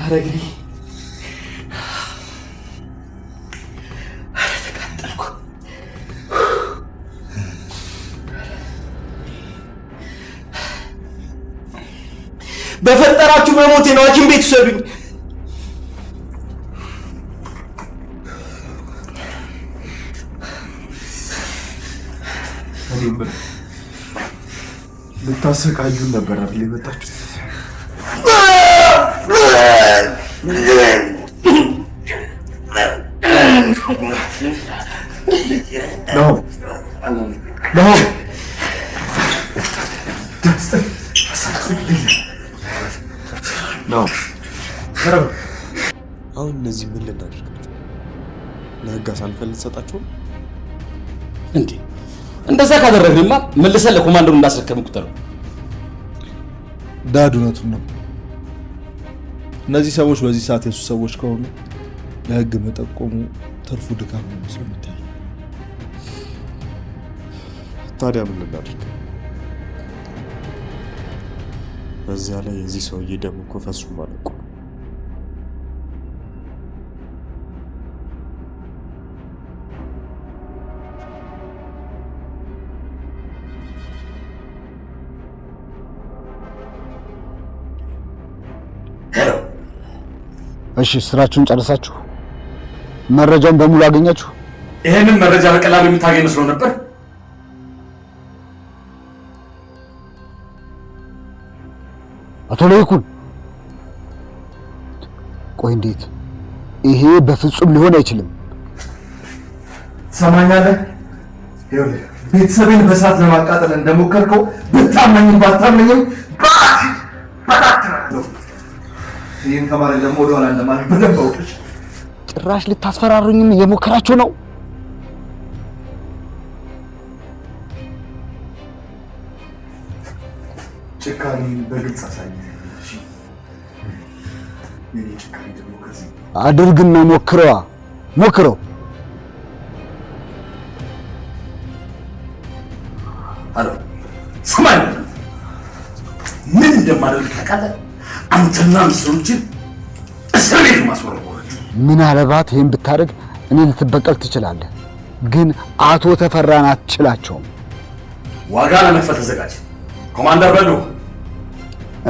አረግሊ በፈጠራችሁ መሞቴ ነው። ሐኪም ቤት ሰዱኝ። ልታሰቃዩን ነበር አይደል የመጣችሁት? ነው አሁን እነዚህ ምን ልናደርጋቸው? ለህግ አሳልፈን ልንሰጣቸው እንዴ? እንደዛ ካደረግንማ መልሰን ለኮማንደሩ እንዳስረከብን ቁጠረው። ዳድ እውነቱን ነው። እነዚህ ሰዎች በዚህ ሰዓት የሱ ሰዎች ከሆኑ ለህግ መጠቆሙ ትርፉ ድካም ነው መስሎ የሚታይ። ታዲያ ምን ልናደርግ? በዚያ ላይ የዚህ ሰውዬ ደም እኮ ፈሱ ማለት ነው። እሺ ስራችሁን ጨርሳችሁ መረጃውን በሙሉ አገኛችሁ? ይሄንን መረጃ በቀላሉ የምታገኝ መስሎ ነበር። አቶ ለይኩን ቆይ፣ እንዴት? ይሄ በፍጹም ሊሆን አይችልም። ትሰማኛለህ? ይኸውልህ ቤተሰቤን በእሳት ለማቃጠል እንደሞከርከው ብታመኝም ባታመኝም ባታትናለሁ። ይህን ከማለት ደግሞ ወደኋላ እንደማለት በደንብ አውቀሽ። ጭራሽ ልታስፈራሩኝም እየሞከራችሁ ነው። ጭካኔ በግልጽ አሳየኝ። እሺ የኔ ጭካኔ ደግሞ ከዚህ አድርግና ሞክረው። አሎ ስማኝ፣ ምን እንደማደርግ ታውቃለህ? አንተና ምስሎችን እስር ቤት ማስወረወራችሁ። ምናልባት ይሄን ብታደርግ እኔ ልትበቀል ትችላለህ፣ ግን አቶ ተፈራን አትችላቸውም። ዋጋ ለመክፈል ተዘጋጅ። ኮማንደር በሉ።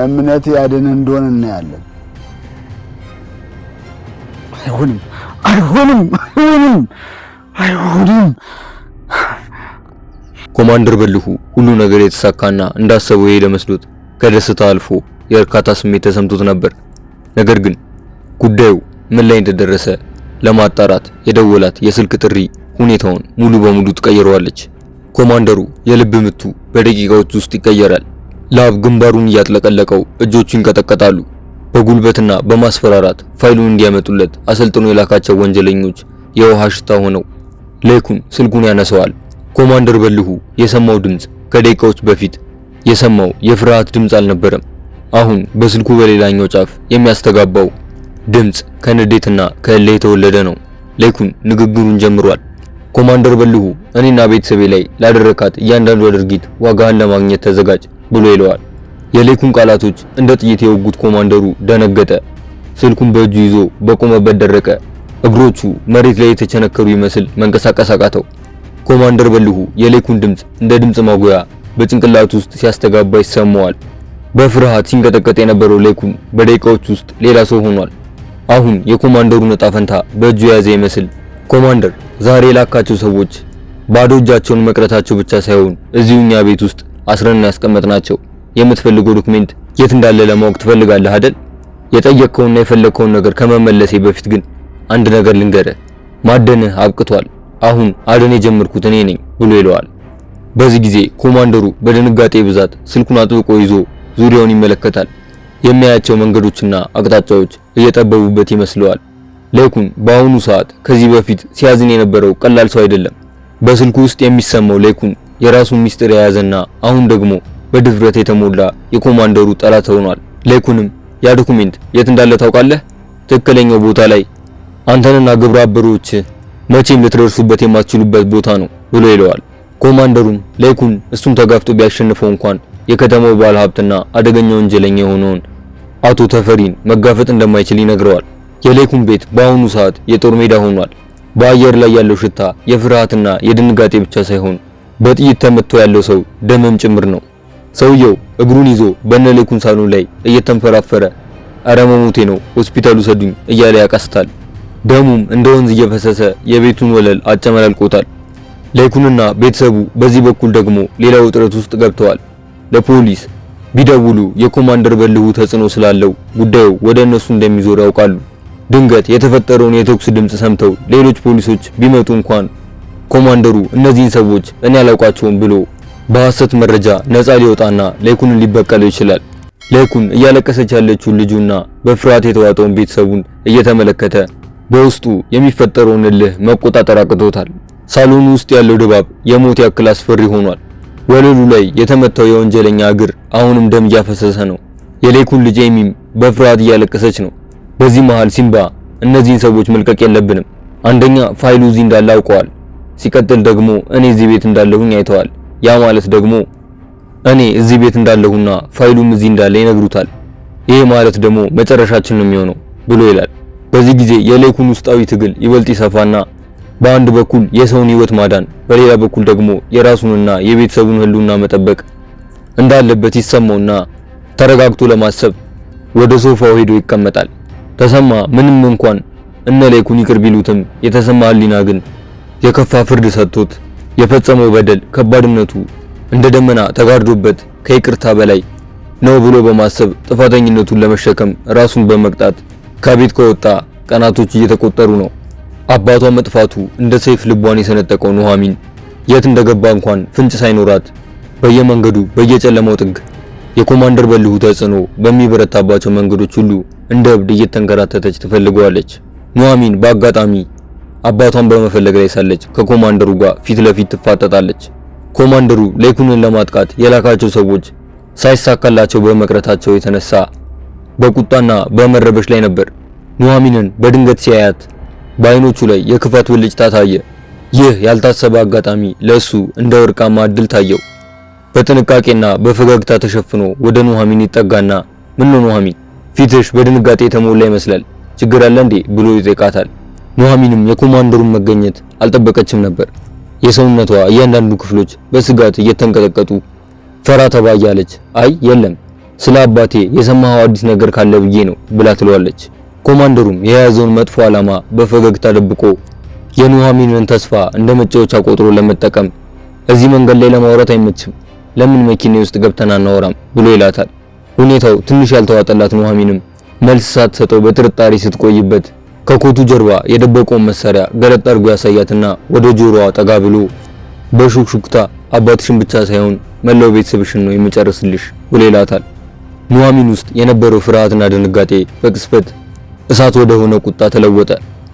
እምነት ያድን እንደሆነ እናያለን። አይሆንም። ኮማንደር በልሁ ሁሉ ነገር የተሳካና እንዳሰበው የሄደ መስሎት ከደስታ አልፎ የእርካታ ስሜት ተሰምቶት ነበር። ነገር ግን ጉዳዩ ምን ላይ እንደደረሰ ለማጣራት የደወላት የስልክ ጥሪ ሁኔታውን ሙሉ በሙሉ ትቀይረዋለች። ኮማንደሩ የልብ ምቱ በደቂቃዎች ውስጥ ይቀየራል። ላብ ግንባሩን እያጥለቀለቀው እጆቹ ይንቀጠቀጣሉ። በጉልበትና በማስፈራራት ፋይሉን እንዲያመጡለት አሰልጥኖ የላካቸው ወንጀለኞች የውሃ ሽታ ሆነው ለይኩን ስልኩን ያነሳዋል። ኮማንደር በልሁ የሰማው ድምጽ ከደቂቃዎች በፊት የሰማው የፍርሃት ድምጽ አልነበረም። አሁን በስልኩ በሌላኛው ጫፍ የሚያስተጋባው ድምጽ ከንዴትና ከእልህ የተወለደ ነው። ለይኩን ንግግሩን ጀምሯል። ኮማንደር በልሁ እኔና ቤተሰቤ ላይ ላደረካት እያንዳንዱ ድርጊት ዋጋህን ለማግኘት ተዘጋጅ ብሎ ይለዋል። የለይኩን ቃላቶች እንደ ጥይት የወጉት ኮማንደሩ ደነገጠ። ስልኩን በእጁ ይዞ በቆመበት ደረቀ። እግሮቹ መሬት ላይ የተቸነከሩ ይመስል መንቀሳቀስ አቃተው። ኮማንደር በልሁ የለይኩን ድምጽ እንደ ድምጽ ማጉያ በጭንቅላቱ ውስጥ ሲያስተጋባ ይሰማዋል። በፍርሃት ሲንቀጠቀጥ የነበረው ለይኩን በደቂቃዎች ውስጥ ሌላ ሰው ሆኗል። አሁን የኮማንደሩን ዕጣ ፈንታ በእጁ የያዘ ይመስል ኮማንደር ዛሬ ላካቸው ሰዎች ባዶ እጃቸውን መቅረታቸው ብቻ ሳይሆን እዚሁኛ ቤት ውስጥ አስረን ያስቀመጥናቸው። የምትፈልገው ዶክሜንት የት እንዳለ ለማወቅ ትፈልጋለህ አይደል? የጠየቅከውና የፈለግከውን ነገር ከመመለሴ በፊት ግን አንድ ነገር ልንገርህ፣ ማደንህ አብቅቷል። አሁን አደን የጀመርኩት እኔ ነኝ ብሎ ይለዋል። በዚህ ጊዜ ኮማንደሩ በድንጋጤ ብዛት ስልኩን አጥብቆ ይዞ ዙሪያውን ይመለከታል። የሚያያቸው መንገዶችና አቅጣጫዎች እየጠበቡበት ይመስለዋል። ለይኩን በአሁኑ ሰዓት ከዚህ በፊት ሲያዝን የነበረው ቀላል ሰው አይደለም። በስልኩ ውስጥ የሚሰማው ለይኩን የራሱን ሚስጥር የያዘና አሁን ደግሞ በድፍረት የተሞላ የኮማንደሩ ጠላት ሆኗል። ለይኩንም ያ ዶክሜንት የት እንዳለ ታውቃለህ? ትክክለኛው ቦታ ላይ አንተንና ግብረ አበሮች መቼም ልትደርሱበት የማትችሉበት ቦታ ነው ብሎ ይለዋል። ኮማንደሩም ለይኩን እሱን ተጋፍጦ ቢያሸንፈው እንኳን የከተማው ባለ ሀብትና አደገኛ ወንጀለኛ የሆነውን አቶ ተፈሪን መጋፈጥ እንደማይችል ይነግረዋል። የሌኩን ቤት በአሁኑ ሰዓት የጦር ሜዳ ሆኗል። በአየር ላይ ያለው ሽታ የፍርሃትና የድንጋጤ ብቻ ሳይሆን በጥይት ተመቶ ያለው ሰው ደምም ጭምር ነው። ሰውየው እግሩን ይዞ በነሌኩን ሳሎን ላይ እየተንፈራፈረ አረ መሞቴ ነው ሆስፒታሉ ሰዱኝ እያለ ያቃስታል። ደሙም እንደ ወንዝ እየፈሰሰ የቤቱን ወለል አጨመላልቆታል። ሌኩንና ቤተሰቡ በዚህ በኩል ደግሞ ሌላ ውጥረት ውስጥ ገብተዋል። ለፖሊስ ቢደውሉ የኮማንደር በልሁ ተጽዕኖ ስላለው ጉዳዩ ወደ እነሱ እንደሚዞር ያውቃሉ። ድንገት የተፈጠረውን የተኩስ ድምጽ ሰምተው ሌሎች ፖሊሶች ቢመጡ እንኳን ኮማንደሩ እነዚህን ሰዎች እኔ አላውቃቸውም ብሎ በሐሰት መረጃ ነፃ ሊወጣና ሌኩንን ሊበቀለው ይችላል። ሌኩን እያለቀሰች ያለችውን ልጁና በፍርሃት የተዋጠውን ቤተሰቡን እየተመለከተ በውስጡ የሚፈጠረውን እልህ መቆጣጠር አቅቶታል። ሳሎኑ ውስጥ ያለው ድባብ የሞት ያክል አስፈሪ ሆኗል። ወለሉ ላይ የተመታው የወንጀለኛ እግር አሁንም ደም እያፈሰሰ ነው። የሌኩን ልጅ ኤሚም በፍርሃት እያለቀሰች ነው። በዚህ መሃል ሲምባ እነዚህን ሰዎች መልቀቅ የለብንም፣ አንደኛ ፋይሉ እዚህ እንዳለ አውቀዋል፣ ሲቀጥል ደግሞ እኔ እዚህ ቤት እንዳለሁኝ አይተዋል። ያ ማለት ደግሞ እኔ እዚህ ቤት እንዳለሁና ፋይሉም እዚህ እንዳለ ይነግሩታል። ይሄ ማለት ደግሞ መጨረሻችን ነው የሚሆነው ብሎ ይላል። በዚህ ጊዜ የሌኩን ውስጣዊ ትግል ይበልጥ ይሰፋና በአንድ በኩል የሰውን ሕይወት ማዳን፣ በሌላ በኩል ደግሞ የራሱንና የቤተሰቡን ህልውና መጠበቅ እንዳለበት ይሰማውና ተረጋግቶ ለማሰብ ወደ ሶፋው ሄዶ ይቀመጣል። ተሰማ ምንም እንኳን እነ ሌኩን ይቅር ቢሉትም የተሰማ ህሊና ግን የከፋ ፍርድ ሰጥቶት የፈጸመው በደል ከባድነቱ እንደ ደመና ተጋርዶበት ከይቅርታ በላይ ነው ብሎ በማሰብ ጥፋተኝነቱን ለመሸከም ራሱን በመቅጣት ከቤት ከወጣ ቀናቶች እየተቆጠሩ ነው። አባቷ መጥፋቱ እንደ ሰይፍ ልቧን የሰነጠቀው ኑሐሚን የት እንደገባ እንኳን ፍንጭ ሳይኖራት በየመንገዱ በየጨለማው ጥግ የኮማንደር በልሁ ተጽዕኖ በሚበረታባቸው መንገዶች ሁሉ እንደ እብድ እየተንከራተተች ትፈልገዋለች። ኑሐሚን በአጋጣሚ አባቷን በመፈለግ ላይ ሳለች ከኮማንደሩ ጋር ፊት ለፊት ትፋጠጣለች። ኮማንደሩ ሌኩንን ለማጥቃት የላካቸው ሰዎች ሳይሳካላቸው በመቅረታቸው የተነሳ በቁጣና በመረበሽ ላይ ነበር። ኑሐሚንን በድንገት ሲያያት በአይኖቹ ላይ የክፋት ብልጭታ ታየ። ይህ ያልታሰበ አጋጣሚ ለሱ እንደ ወርቃማ እድል ታየው። በጥንቃቄና በፈገግታ ተሸፍኖ ወደ ኑሐሚን ይጠጋና ምን ነው ኑሐሚን፣ ፊትሽ በድንጋጤ የተሞላ ይመስላል፣ ችግር አለ እንዴ ብሎ ይጠይቃታል። ኑሐሚንም የኮማንደሩን መገኘት አልጠበቀችም ነበር። የሰውነቷ እያንዳንዱ ክፍሎች በስጋት እየተንቀጠቀጡ ፈራ ተባ እያለች አይ የለም ስለ አባቴ የሰማኸው አዲስ ነገር ካለ ብዬ ነው ብላ ትለዋለች። ኮማንደሩም የያዘውን መጥፎ ዓላማ በፈገግታ ደብቆ የኑሐሚንን ተስፋ እንደ መጫወቻ ቆጥሮ ለመጠቀም እዚህ መንገድ ላይ ለማውራት አይመችም፣ ለምን መኪና ውስጥ ገብተን አናወራም ብሎ ይላታል። ሁኔታው ትንሽ ያልተዋጠላት ኑሐሚንም መልስ ሳትሰጠው በጥርጣሬ ስትቆይበት ከኮቱ ጀርባ የደበቀውን መሳሪያ ገለጥ አድርጎ ያሳያትና ወደ ጆሮዋ ጠጋ ብሎ በሹክሹክታ አባትሽን ብቻ ሳይሆን መላው ቤተሰብሽን ነው የምጨርስልሽ ብሎ ይላታል። ኑሐሚን ውስጥ የነበረው ፍርሃትና ድንጋጤ በቅስፈት እሳት ወደ ሆነ ቁጣ ተለወጠ።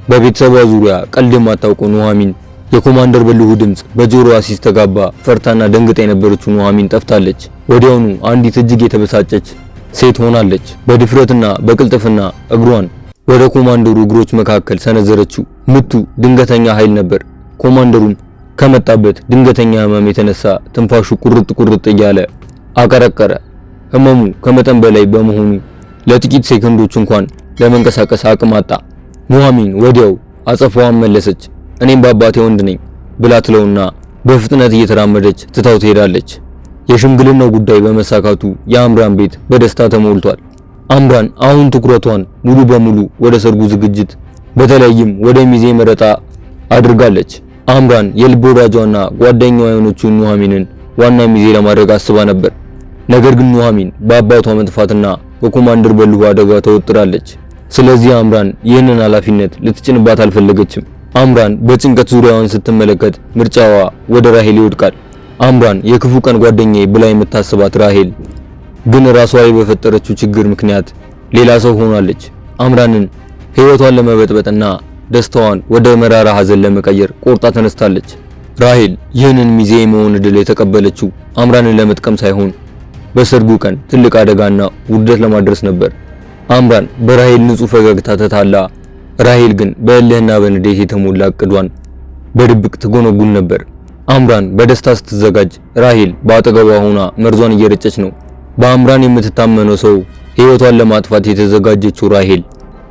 በቤተሰቧ ዙሪያ ቀልድ የማታውቀው ኑሐሚን የኮማንደር በልሁ ድምጽ በጆሮዋ ሲስተጋባ ፈርታና ደንግጣ የነበረችው ኑሐሚን ጠፍታለች። ወዲያውኑ አንዲት እጅግ የተበሳጨች ሴት ሆናለች። በድፍረትና በቅልጥፍና እግሯን ወደ ኮማንደሩ እግሮች መካከል ሰነዘረችው። ምቱ ድንገተኛ ኃይል ነበር። ኮማንደሩም ከመጣበት ድንገተኛ ህመም የተነሳ ትንፋሹ ቁርጥ ቁርጥ እያለ አቀረቀረ። ህመሙ ከመጠን በላይ በመሆኑ ለጥቂት ሴኮንዶች እንኳን ለመንቀሳቀስ አቅም አጣ። ኑሐሚን ወዲያው አጸፋዋን መለሰች። እኔም በአባቴ ወንድ ነኝ ብላ ትለውና በፍጥነት እየተራመደች ትታው ትሄዳለች። የሽምግልናው ጉዳይ በመሳካቱ የአምራን ቤት በደስታ ተሞልቷል። አምራን አሁን ትኩረቷን ሙሉ በሙሉ ወደ ሰርጉ ዝግጅት በተለይም ወደ ሚዜ መረጣ አድርጋለች። አምራን የልብ ወዳጇና ጓደኛዋ የሆነችው ኑሐሚንን ዋና ሚዜ ለማድረግ አስባ ነበር። ነገር ግን ኑሐሚን በአባቷ መጥፋትና በኮማንደር በልሁ አደጋ ተወጥራለች። ስለዚህ አምራን ይህንን ኃላፊነት ልትጭንባት አልፈለገችም። አምራን በጭንቀት ዙሪያዋን ስትመለከት ምርጫዋ ወደ ራሄል ይወድቃል። አምራን የክፉ ቀን ጓደኛዬ ብላ የምታስባት ራሄል ግን ራሷ ላይ በፈጠረችው ችግር ምክንያት ሌላ ሰው ሆናለች። አምራንን ህይወቷን ለመበጥበጥና ደስታዋን ወደ መራራ ሐዘን ለመቀየር ቆርጣ ተነስታለች። ራሄል ይህንን ሚዜ የመሆን ዕድል የተቀበለችው አምራንን ለመጥቀም ሳይሆን በሰርጉ ቀን ትልቅ አደጋና ውርደት ለማድረስ ነበር። አምራን በራሄል ንጹህ ፈገግታ ተታላ፣ ራሄል ግን በእልህና በንዴት የተሞላ እቅዷን በድብቅ ትጎነጉን ነበር። አምራን በደስታ ስትዘጋጅ ራሄል በአጠገቧ ሆና መርዟን እየረጨች ነው። በአምራን የምትታመነው ሰው ሕይወቷን ለማጥፋት የተዘጋጀችው ራሄል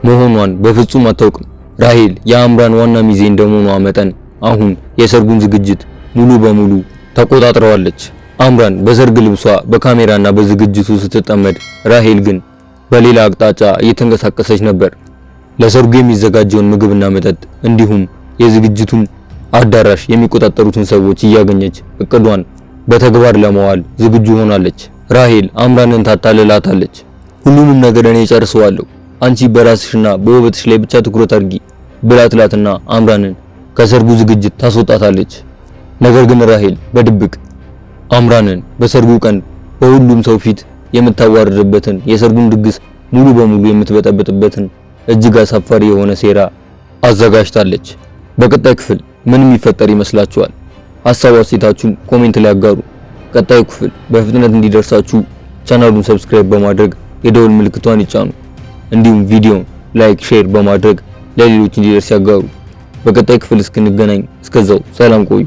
መሆኗን በፍጹም አታውቅም። ራሄል የአምራን ዋና ሚዜ እንደመሆኗ መጠን አሁን የሰርጉን ዝግጅት ሙሉ በሙሉ ተቆጣጥረዋለች። አምራን በሰርግ ልብሷ በካሜራና በዝግጅቱ ስትጠመድ፣ ራሄል ግን በሌላ አቅጣጫ እየተንቀሳቀሰች ነበር። ለሰርጉ የሚዘጋጀውን ምግብና መጠጥ እንዲሁም የዝግጅቱን አዳራሽ የሚቆጣጠሩትን ሰዎች እያገኘች እቅዷን በተግባር ለማዋል ዝግጁ ሆናለች። ራሄል አምራንን ታታልላታለች። ሁሉንም ነገር እኔ ጨርሰዋለሁ፣ አንቺ በራስሽና በውበትሽ ላይ ብቻ ትኩረት አድርጊ ብላትላትና አምራንን ከሰርጉ ዝግጅት ታስወጣታለች። ነገር ግን ራሄል በድብቅ አምራንን በሰርጉ ቀን በሁሉም ሰው ፊት የምታዋርድበትን የሰርጉን ድግስ ሙሉ በሙሉ የምትበጠበጥበትን እጅግ አሳፋሪ የሆነ ሴራ አዘጋጅታለች። በቀጣይ ክፍል ምን የሚፈጠር ይመስላችኋል? ሐሳብ አስተያየታችሁን ኮሜንት ላይ አጋሩ። ቀጣዩ ክፍል በፍጥነት እንዲደርሳችሁ ቻናሉን ሰብስክራይብ በማድረግ የደወል ምልክቷን ይጫኑ። እንዲሁም ቪዲዮን ላይክ፣ ሼር በማድረግ ለሌሎች እንዲደርስ ያጋሩ። በቀጣይ ክፍል እስክንገናኝ እስከዛው ሰላም ቆዩ።